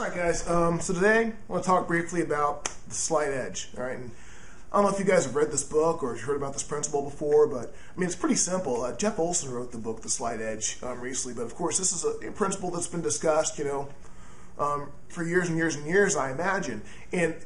Alright guys, so today I want to talk briefly about the slight edge. Alright, and I don't know if you guys have read this book or heard about this principle before, but I mean it's pretty simple. Jeff Olson wrote the book The Slight Edge recently, but of course this is a principle that's been discussed, for years and years and years, I imagine. And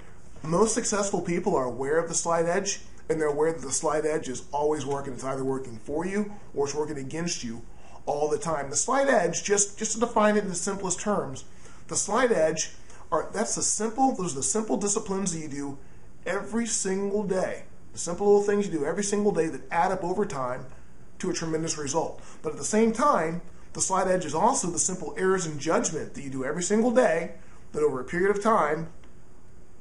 most successful people are aware of the slight edge, and they're aware that the slight edge is always working. It's either working for you or it's working against you all the time. The slight edge, just to define it in the simplest terms, the slight edge those are the simple disciplines that you do every single day. The simple little things you do every single day that add up over time to a tremendous result. But at the same time, the slight edge is also the simple errors in judgment that you do every single day that over a period of time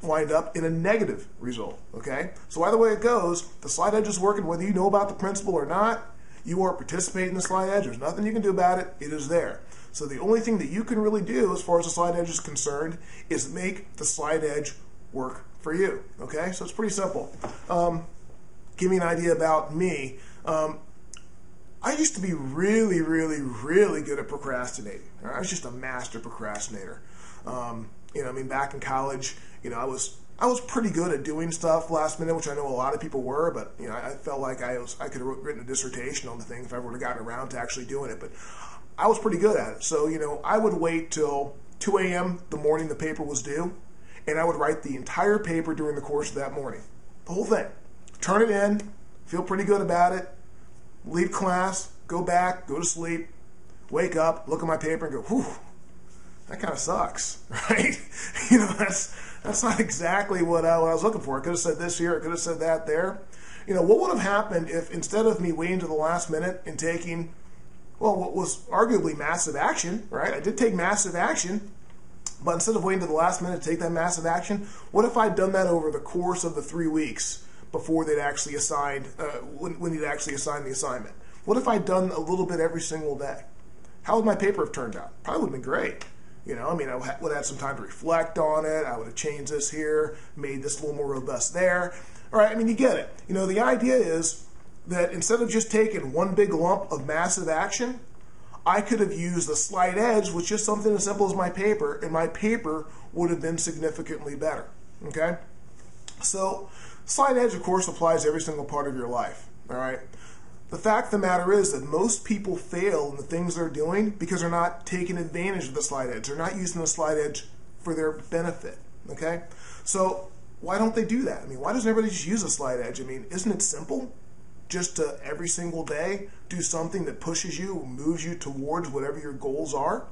wind up in a negative result. Okay? So either way it goes, the slight edge is working whether you know about the principle or not. You are participating in the slight edge. There's nothing you can do about it. It is there. So the only thing that you can really do as far as the slight edge is concerned is make the slight edge work for you. Okay? So it's pretty simple. Give me an idea about me. I used to be really, really, really good at procrastinating. I was just a master procrastinator. Back in college, I was pretty good at doing stuff last minute, which I know a lot of people were, but I felt like I could have written a dissertation on the thing if I would have gotten around to actually doing it. But I was pretty good at it. So, I would wait till 2 a.m. the morning the paper was due, and I would write the entire paper during the course of that morning. The whole thing. Turn it in, feel pretty good about it, leave class, go back, go to sleep, wake up, look at my paper and go, whew, that kind of sucks, right? That's not exactly what I was looking for. I could have said this here, I could have said that there. What would have happened if instead of me waiting to the last minute and taking, what was arguably massive action, right? I did take massive action, but instead of waiting to the last minute to take that massive action, what if I'd done that over the course of the 3 weeks before they'd actually assigned, when he'd actually assigned the assignment? What if I'd done a little bit every single day? How would my paper have turned out? Probably would have been great. I would have had some time to reflect on it. I would have changed this here, made this a little more robust there. All right, you get it. The idea is that instead of just taking one big lump of massive action, I could have used the slight edge with just something as simple as my paper, and my paper would have been significantly better. Okay? So, slight edge, of course, applies to every single part of your life. All right? The fact of the matter is that most people fail in the things they're doing because they're not taking advantage of the slight edge. They're not using the slight edge for their benefit. Okay? So, why don't they do that? Why doesn't everybody just use a slight edge? Isn't it simple? Just to every single day do something that pushes you, moves you towards whatever your goals are?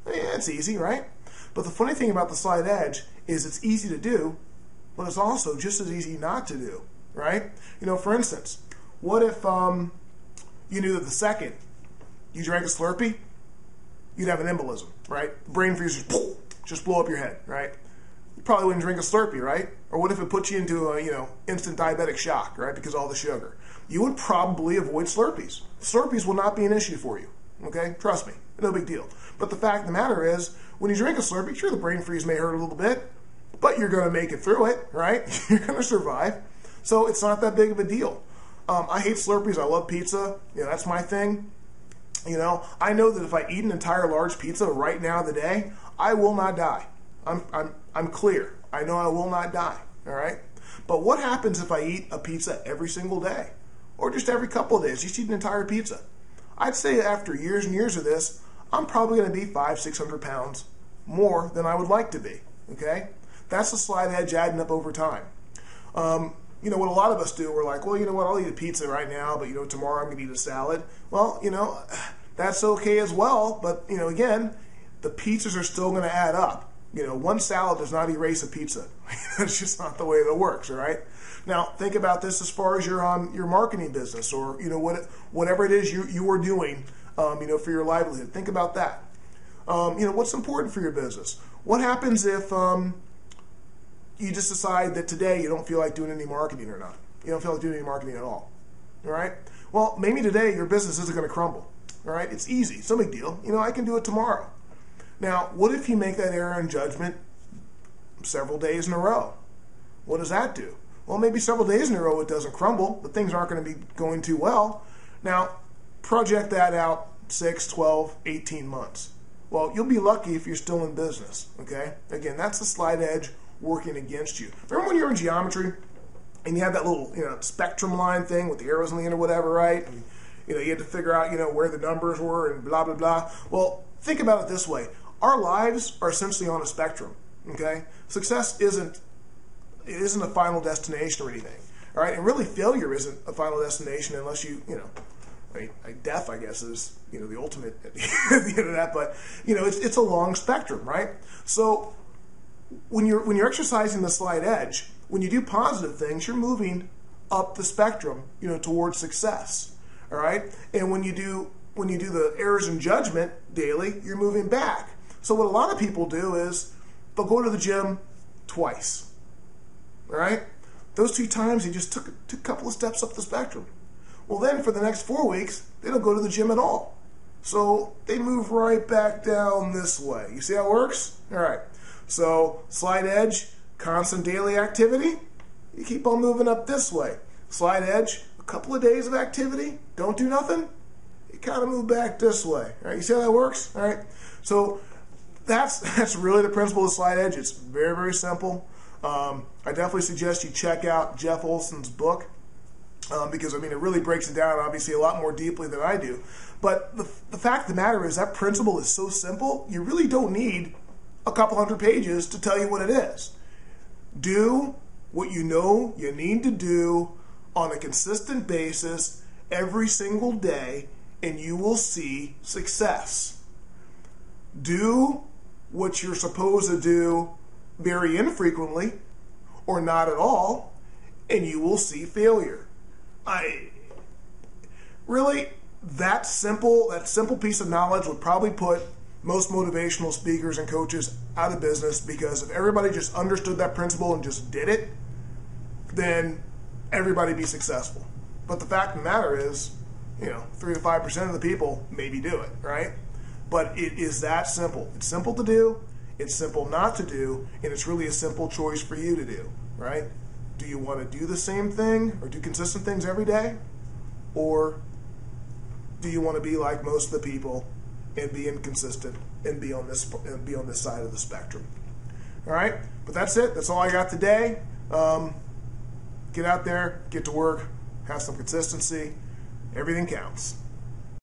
It's easy, right? But the funny thing about the slight edge is it's easy to do, but it's also just as easy not to do, right? For instance, what if you knew that the second you drank a Slurpee, you'd have an embolism, right? Brain freeze, just blow up your head, right? You probably wouldn't drink a Slurpee, right? Or what if it put you into a, instant diabetic shock, right? Because of all the sugar. You would probably avoid Slurpees. Slurpees will not be an issue for you, okay? Trust me, no big deal. But the fact of the matter is, when you drink a Slurpee, sure, the brain freeze may hurt a little bit, but you're going to make it through it, right? You're going to survive. So it's not that big of a deal. I hate Slurpees. I love pizza. That's my thing. I know that if I eat an entire large pizza right now today, I will not die. I'm clear. I know I will not die. All right. But what happens if I eat a pizza every single day, or just every couple of days? Just eat an entire pizza. I'd say after years and years of this, I'm probably going to be 500-600 pounds more than I would like to be. Okay. That's the slight edge adding up over time. What a lot of us do, we're like, well, I'll eat a pizza right now, but, tomorrow I'm going to eat a salad. Well, that's okay as well, but, again, the pizzas are still going to add up. One salad does not erase a pizza. That's just not the way that it works, all right? Now, think about this as far as your marketing business or, whatever it is you are doing, for your livelihood. Think about that. What's important for your business? What happens if you just decide that today you don't feel like doing any marketing or not? You don't feel like doing any marketing at all. All right? Well, maybe today your business isn't going to crumble. All right? It's easy. It's no big deal. I can do it tomorrow. Now, what if you make that error in judgment several days in a row? What does that do? Well, maybe several days in a row it doesn't crumble, but things aren't going to be going too well. Now, project that out 6, 12, 18 months. well, you'll be lucky if you're still in business, okay? Again, that's the slight edge working against you. Remember when you're in geometry and you have that little, spectrum line thing with the arrows on the end or whatever, right? And, you had to figure out, where the numbers were and blah, blah, blah. Well, think about it this way. Our lives are essentially on a spectrum, okay? Success isn't a final destination or anything, all right? And really, failure isn't a final destination unless death, I guess, is, the ultimate at the end of that. But, it's a long spectrum, right? So when you're exercising the slight edge, when you do positive things, you're moving up the spectrum, towards success, all right? And when you do the errors in judgment daily, you're moving back. So what a lot of people do is they'll go to the gym twice, all right? Those 2 times, they just took a couple of steps up the spectrum. Well, then for the next 4 weeks, they don't go to the gym at all. So they move right back down this way. You see how it works? All right. So slight edge, constant daily activity, you keep on moving up this way. Slight edge, a couple of days of activity, don't do nothing, you kind of move back this way. All right, you see how that works? All right. So that's really the principle of slight edge. It's very, very simple. I definitely suggest you check out Jeff Olson's book. Because, it really breaks it down, obviously, a lot more deeply than I do. But the fact of the matter is that principle is so simple, you really don't need a couple hundred pages to tell you what it is. Do what you know you need to do on a consistent basis every single day, and you will see success. Do what you're supposed to do very infrequently or not at all, and you will see failure. That simple piece of knowledge would probably put most motivational speakers and coaches out of business, because if everybody just understood that principle and just did it, then everybody be successful. But the fact of the matter is, 3 to 5% of the people maybe do it, right? But it is that simple. It's simple to do, it's simple not to do, and it's really a simple choice for you to do, right? Do you want to do the same thing or do consistent things every day? Or do you want to be like most of the people and be inconsistent and be on this side of the spectrum? All right, but that's it. That's all I got today. Get out there, get to work, have some consistency. Everything counts.